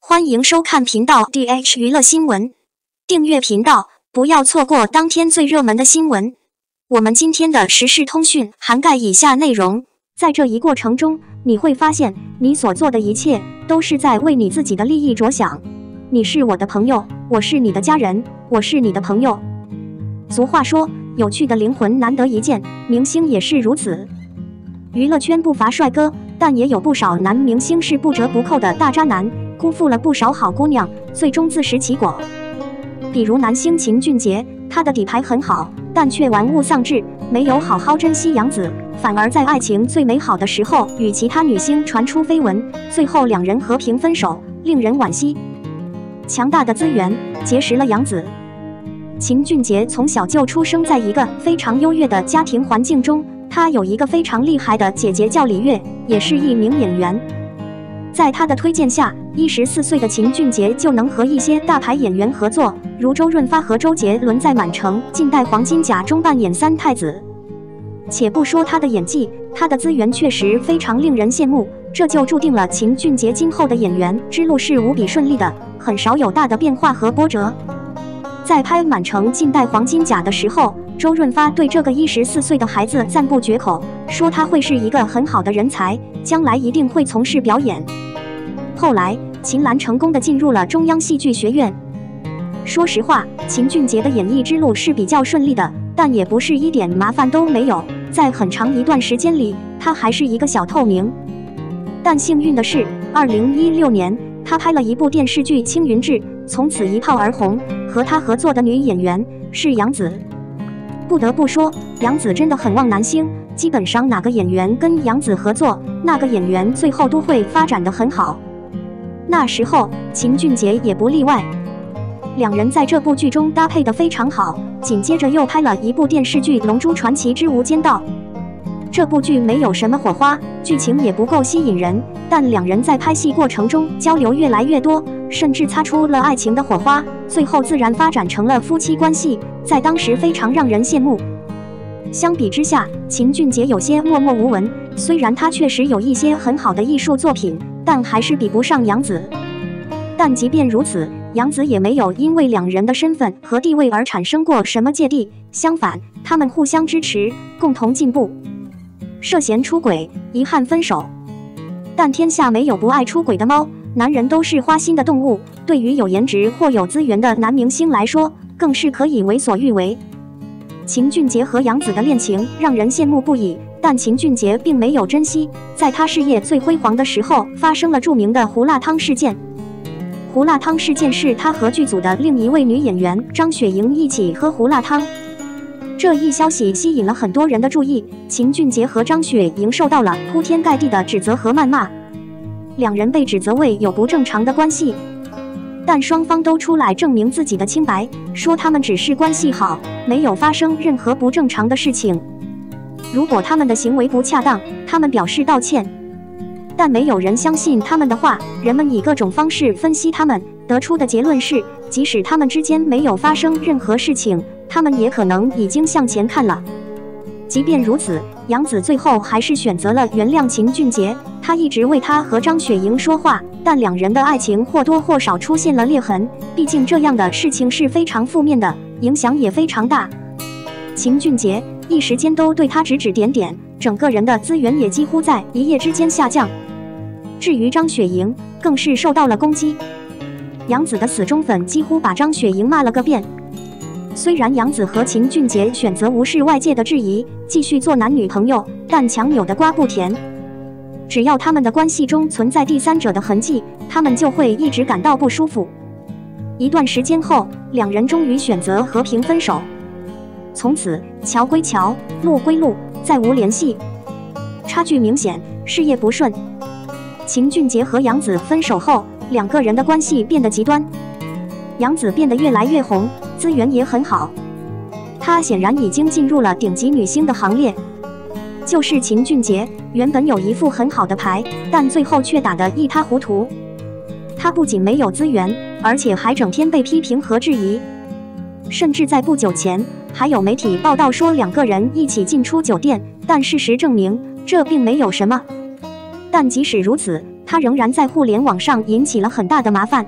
欢迎收看频道 DH 娱乐新闻，订阅频道，不要错过当天最热门的新闻。我们今天的时事通讯涵盖以下内容，在这一过程中，你会发现你所做的一切都是在为你自己的利益着想。你是我的朋友，我是你的家人，我是你的朋友。俗话说，有趣的灵魂难得一见，明星也是如此。娱乐圈不乏帅哥，但也有不少男明星是不折不扣的大渣男，辜负了不少好姑娘，最终自食其果。比如男星秦俊杰，他的底牌很好，但却玩物丧志，没有好好珍惜杨紫，反而在爱情最美好的时候与其他女星传出绯闻，最后两人和平分手，令人惋惜。强大的资源结识了杨紫。秦俊杰从小就出生在一个非常优越的家庭环境中，他有一个非常厉害的姐姐叫李月，也是一名演员。在他的推荐下，14岁的秦俊杰就能和一些大牌演员合作，如周润发和周杰伦在《满城尽带黄金甲》中扮演三太子。且不说他的演技，他的资源确实非常令人羡慕，这就注定了秦俊杰今后的演员之路是无比顺利的，很少有大的变化和波折。在拍《满城尽带黄金甲》的时候，周润发对这个14岁的孩子赞不绝口，说他会是一个很好的人才，将来一定会从事表演。后来，秦岚成功地进入了中央戏剧学院。说实话，秦俊杰的演艺之路是比较顺利的，但也不是一点麻烦都没有，在很长一段时间里，他还是一个小透明。但幸运的是，2016年，他拍了一部电视剧《青云志》，从此一炮而红。和他合作的女演员是杨紫。不得不说，杨紫真的很旺男星，基本上哪个演员跟杨紫合作，那个演员最后都会发展得很好。那时候，秦俊杰也不例外。两人在这部剧中搭配得非常好，紧接着又拍了一部电视剧《龙珠传奇之无间道》。这部剧没有什么火花，剧情也不够吸引人，但两人在拍戏过程中交流越来越多，甚至擦出了爱情的火花，最后自然发展成了夫妻关系，在当时非常让人羡慕。相比之下，秦俊杰有些默默无闻，虽然他确实有一些很好的艺术作品，但还是比不上杨紫。但即便如此，杨紫也没有因为两人的身份和地位而产生过什么芥蒂，相反，他们互相支持，共同进步。涉嫌出轨，遗憾分手。但天下没有不爱出轨的猫，男人都是花心的动物，对于有颜值或有资源的男明星来说，更是可以为所欲为。秦俊杰和杨紫的恋情让人羡慕不已，但秦俊杰并没有珍惜，在他事业最辉煌的时候，发生了著名的胡辣汤事件。胡辣汤事件是他和剧组的另一位女演员张雪迎一起喝胡辣汤。这一消息吸引了很多人的注意，秦俊杰和张雪迎受到了铺天盖地的指责和谩骂。两人被指责为有不正常的关系，但双方都出来证明自己的清白，说他们只是关系好，没有发生任何不正常的事情。如果他们的行为不恰当，他们表示道歉。但没有人相信他们的话，人们以各种方式分析他们，得出的结论是，即使他们之间没有发生任何事情，他们也可能已经向前看了。即便如此，杨紫最后还是选择了原谅秦俊杰，她一直为他和张雪迎说话，但两人的爱情或多或少出现了裂痕，毕竟这样的事情是非常负面的，影响也非常大。秦俊杰一时间都对他指指点点，整个人的资源也几乎在一夜之间下降。至于张雪迎，更是受到了攻击。杨紫的死忠粉几乎把张雪迎骂了个遍。虽然杨紫和秦俊杰选择无视外界的质疑，继续做男女朋友，但强扭的瓜不甜。只要他们的关系中存在第三者的痕迹，他们就会一直感到不舒服。一段时间后，两人终于选择和平分手。从此，桥归桥，路归路，再无联系。差距明显，事业不顺。秦俊杰和杨紫分手后，两个人的关系变得极端。杨紫变得越来越红，资源也很好，她显然已经进入了顶级女星的行列。就是秦俊杰，原本有一副很好的牌，但最后却打得一塌糊涂。他不仅没有资源，而且还整天被批评和质疑。甚至在不久前，还有媒体报道说两个人一起进出酒店，但事实证明这并没有什么。但即使如此，他仍然在互联网上引起了很大的麻烦。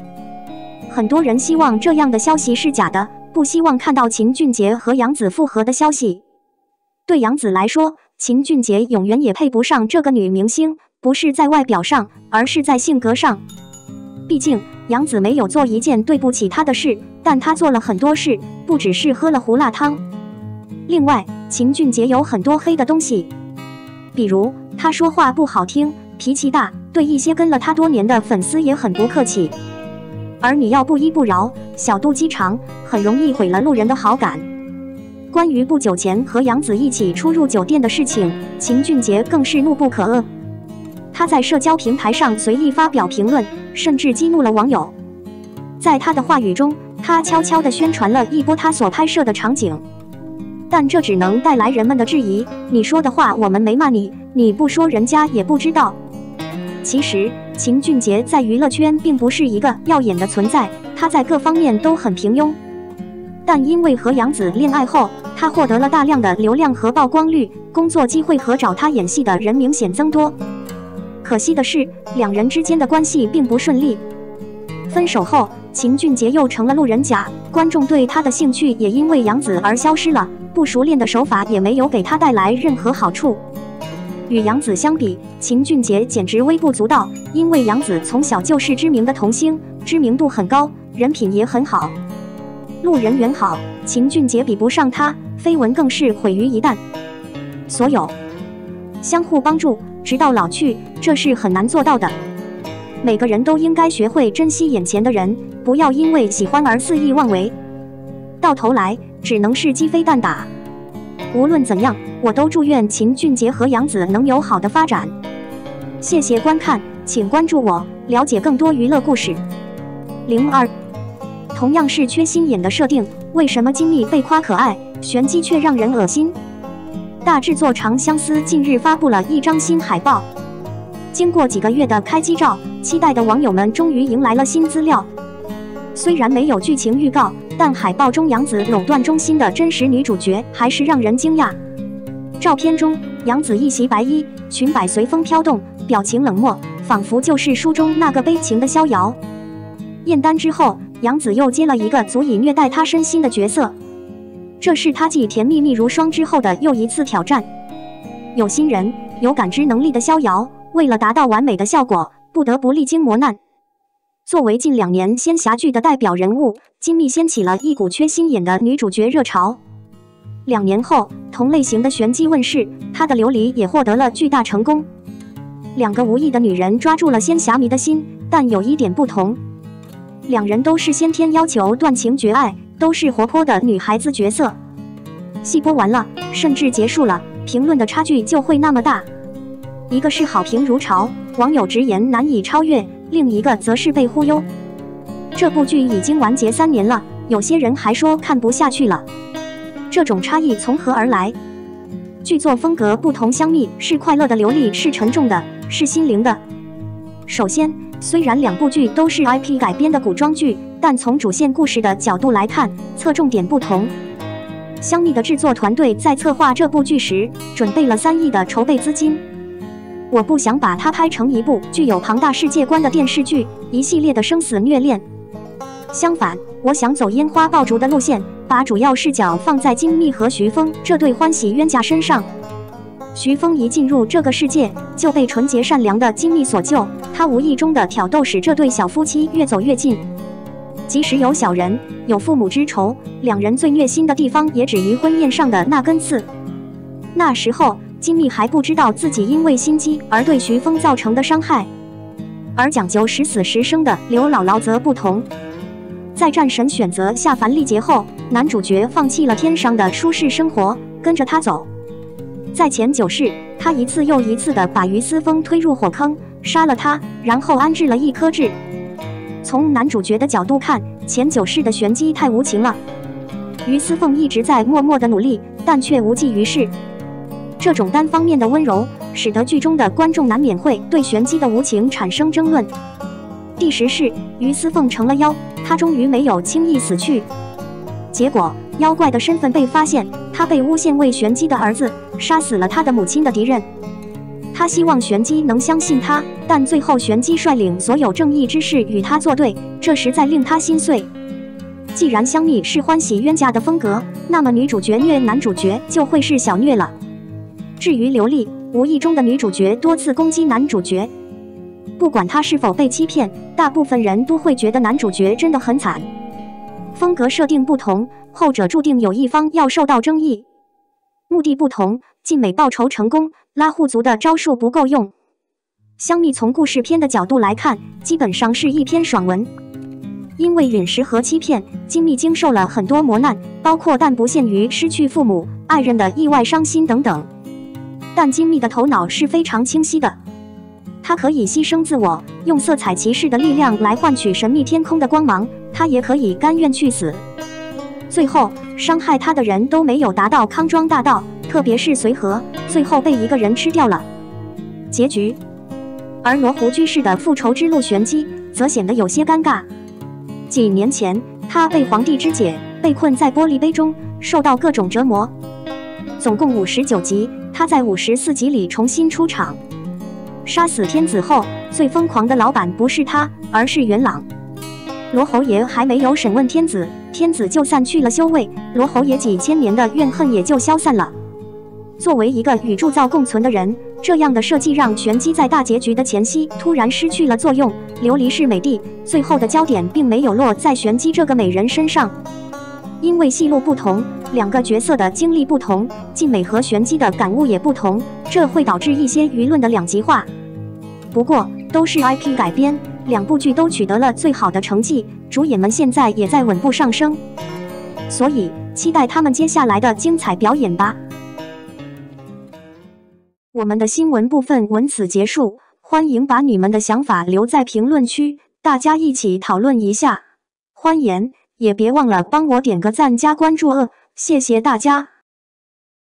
很多人希望这样的消息是假的，不希望看到秦俊杰和杨紫复合的消息。对杨紫来说，秦俊杰永远也配不上这个女明星，不是在外表上，而是在性格上。毕竟杨紫没有做一件对不起她的事，但她做了很多事，不只是喝了胡辣汤。另外，秦俊杰有很多黑的东西，比如他说话不好听，脾气大，对一些跟了他多年的粉丝也很不客气。而你要不依不饶，小肚鸡肠，很容易毁了路人的好感。关于不久前和杨紫一起出入酒店的事情，秦俊杰更是怒不可遏。他在社交平台上随意发表评论，甚至激怒了网友。在他的话语中，他悄悄地宣传了一波他所拍摄的场景，但这只能带来人们的质疑。你说的话我们没骂你，你不说人家也不知道。其实秦俊杰在娱乐圈并不是一个耀眼的存在，他在各方面都很平庸。但因为和杨紫恋爱后，他获得了大量的流量和曝光率，工作机会和找他演戏的人明显增多。可惜的是，两人之间的关系并不顺利。分手后，秦俊杰又成了路人甲，观众对他的兴趣也因为杨紫而消失了，不熟练的手法也没有给他带来任何好处。与杨紫相比，秦俊杰简直微不足道，因为杨紫从小就是知名的童星，知名度很高，人品也很好。路人缘好，秦俊杰比不上他，绯闻更是毁于一旦。所有相互帮助，直到老去，这是很难做到的。每个人都应该学会珍惜眼前的人，不要因为喜欢而肆意妄为，到头来只能是鸡飞蛋打。无论怎样，我都祝愿秦俊杰和杨紫能有好的发展。谢谢观看，请关注我，了解更多娱乐故事。02同样是缺心眼的设定，为什么金密被夸可爱，玄机却让人恶心？大制作长相思近日发布了一张新海报，经过几个月的开机照，期待的网友们终于迎来了新资料。虽然没有剧情预告，但海报中杨紫垄断中心的真实女主角还是让人惊讶。照片中，杨紫一袭白衣，裙摆随风飘动，表情冷漠，仿佛就是书中那个悲情的逍遥。验单之后，杨紫又接了一个足以虐待她身心的角色，这是她继《甜蜜蜜如霜》之后的又一次挑战。有心人、有感知能力的逍遥，为了达到完美的效果，不得不历经磨难。作为近2年仙侠剧的代表人物，金密掀起了一股缺心眼的女主角热潮。2年后，同类型的玄机问世，她的琉璃也获得了巨大成功。2个无意的女人抓住了仙侠迷的心，但有一点不同，2人都是先天要求断情绝爱，都是活泼的女孩子角色。戏播完了，甚至结束了，评论的差距就会那么大。一个是好评如潮，网友直言难以超越，另一个则是被忽悠。这部剧已经完结3年了，有些人还说看不下去了。这种差异从何而来？剧作风格不同，香蜜是快乐的，琉璃是沉重的，是心灵的。首先，虽然2部剧都是 IP 改编的古装剧，但从主线故事的角度来看，侧重点不同。香蜜的制作团队在策划这部剧时，准备了3亿的筹备资金。我不想把它拍成一部具有庞大世界观的电视剧，一系列的生死虐恋。相反，我想走烟花爆竹的路线，把主要视角放在金密和徐峰这对欢喜冤家身上。徐峰一进入这个世界，就被纯洁善良的金密所救，他无意中的挑逗使这对小夫妻越走越近。即使有小人，有父母之仇，2人最虐心的地方也止于婚宴上的那根刺。那时候，金密还不知道自己因为心机而对徐峰造成的伤害，而讲究时死时生的刘姥姥则不同。在战神选择下凡历劫后，男主角放弃了天上的舒适生活，跟着他走。在前9世，他一次又一次地把于思峰推入火坑，杀了他，然后安置了一颗痣。从男主角的角度看，前9世的玄机太无情了。于思凤一直在默默的努力，但却无济于事。这种单方面的温柔，使得剧中的观众难免会对玄机的无情产生争论。第10世，于思凤成了妖，她终于没有轻易死去。结果，妖怪的身份被发现，她被诬陷为玄机的儿子，杀死了他的母亲的敌人。他希望玄机能相信他，但最后玄机率领所有正义之士与他作对，这实在令他心碎。既然香蜜是欢喜冤家的风格，那么女主角虐男主角就会是小虐了。至于刘丽，无意中的女主角多次攻击男主角，不管他是否被欺骗，大部分人都会觉得男主角真的很惨。风格设定不同，后者注定有一方要受到争议。目的不同，晋美报仇成功，拉护族的招数不够用。香蜜从故事片的角度来看，基本上是一篇爽文。因为陨石和欺骗，金蜜经受了很多磨难，包括但不限于失去父母、爱人的意外伤心等等。但金蜜的头脑是非常清晰的，她可以牺牲自我，用色彩骑士的力量来换取神秘天空的光芒，她也可以甘愿去死。最后，伤害她的人都没有达到康庄大道，特别是随和，最后被一个人吃掉了。结局。而罗湖居士的复仇之路玄机则显得有些尴尬。几年前，他被皇帝肢解，被困在玻璃杯中，受到各种折磨。总共59集，他在54集里重新出场。杀死天子后，最疯狂的老板不是他，而是元朗。罗侯爷还没有审问天子，天子就散去了修为，罗侯爷几千年的怨恨也就消散了。作为一个与铸造共存的人，这样的设计让玄机在大结局的前夕突然失去了作用。琉璃是美帝，最后的焦点并没有落在玄机这个美人身上。因为戏路不同，两个角色的经历不同，晋美和玄机的感悟也不同，这会导致一些舆论的两极化。不过，都是 IP 改编，两部剧都取得了最好的成绩，主演们现在也在稳步上升，所以期待他们接下来的精彩表演吧。我们的新闻部分文此结束，欢迎把你们的想法留在评论区，大家一起讨论一下。欢迎，也别忘了帮我点个赞加关注谢谢大家。